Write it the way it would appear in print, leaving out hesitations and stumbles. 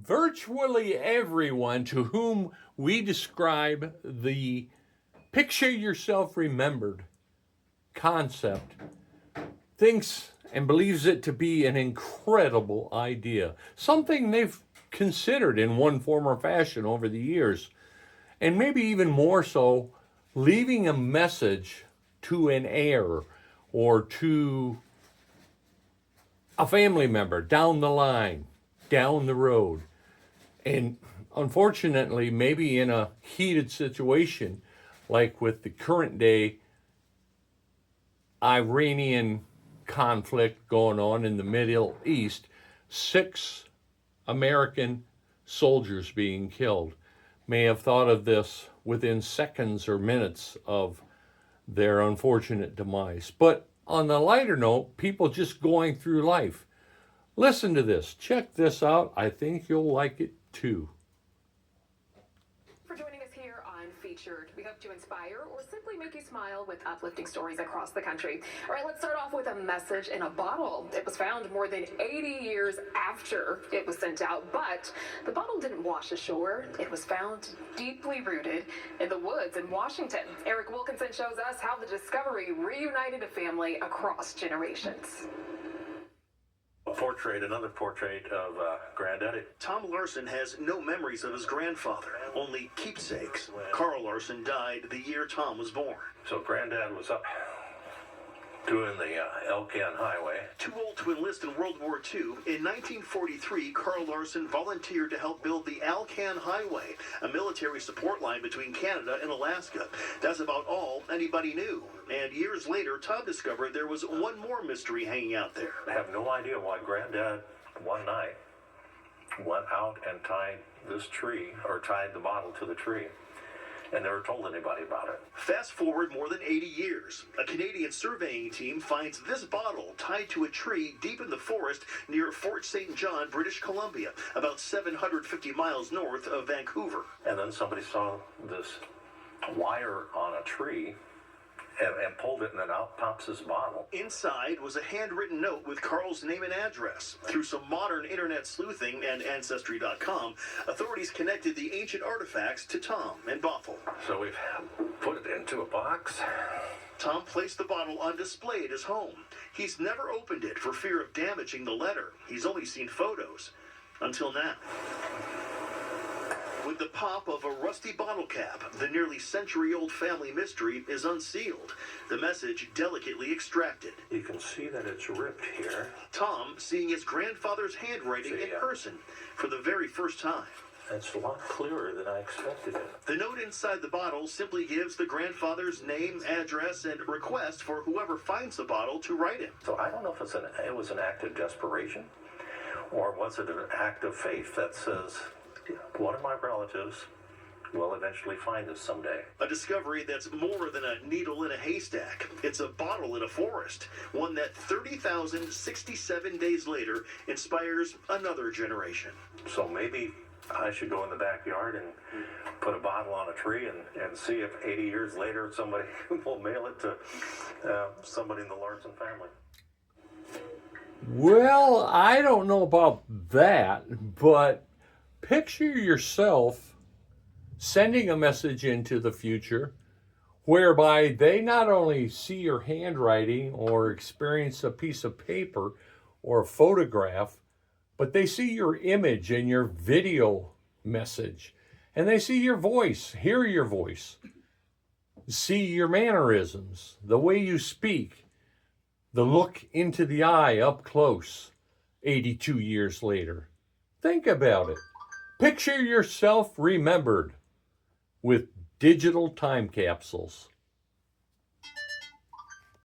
Virtually everyone to whom we describe the picture yourself remembered concept thinks and believes it to be an incredible idea, something they've considered in one form or fashion over the years, and maybe even more so, leaving a message to an heir or to a family member down the line, down the road. And unfortunately, maybe in a heated situation, like with the current day Iranian conflict going on in the Middle East, 6 American soldiers being killed, may have thought of this within seconds or minutes of their unfortunate demise. But on the lighter note, people just going through life. Listen to this. Check this out. I think you'll like it too. For joining us here on Featured, we hope to inspire or simply make you smile with uplifting stories across the country. All right, let's start off with a message in a bottle. It was found more than 80 years after it was sent out, but the bottle didn't wash ashore. It was found deeply rooted in the woods in Washington. Eric Wilkinson shows us how the discovery reunited a family across generations. Another portrait of Granddaddy. Tom Larson has no memories of his grandfather, only keepsakes. Carl Larson died the year Tom was born. So Granddad was up doing the Elkhorn Highway. Too old to enlist in World War II, in 1943, Carl Larson volunteered to help build the Alcan Highway, a military support line between Canada and Alaska. That's about all anybody knew. And years later, Tom discovered there was one more mystery hanging out there. I have no idea why Granddad one night went out and tied this tree, or tied the bottle to the tree, and never told anybody about it. Fast forward more than 80 years. A Canadian surveying team finds this bottle tied to a tree deep in the forest near Fort St. John, British Columbia, about 750 miles north of Vancouver. And then somebody saw this wire on a tree and pulled it, and then out pops this bottle. Inside was a handwritten note with Carl's name and address. Through some modern internet sleuthing and Ancestry.com, authorities connected the ancient artifacts to Tom and Bothell. So we've put it into a box. Tom placed the bottle on display at his home. He's never opened it for fear of damaging the letter. He's only seen photos. Until now. With the pop of a rusty bottle cap, the nearly century-old family mystery is unsealed. The message delicately extracted. You can see that it's ripped here. Tom seeing his grandfather's handwriting in person for the very first time. It's a lot clearer than I expected it. The note inside the bottle simply gives the grandfather's name, address, and request for whoever finds the bottle to write him. So I don't know if it was an act of desperation, or was it an act of faith that says, one of my relatives will eventually find us someday. A discovery that's more than a needle in a haystack. It's a bottle in a forest, one that 30,067 days later inspires another generation. So maybe I should go in the backyard and put a bottle on a tree and see if 80 years later somebody will mail it to somebody in the Larson family. Well, I don't know about that, but picture yourself sending a message into the future whereby they not only see your handwriting or experience a piece of paper or a photograph, but they see your image and your video message, and they see your voice, hear your voice, see your mannerisms, the way you speak, the look into the eye up close 82 years later. Think about it. Picture yourself remembered with digital time capsules.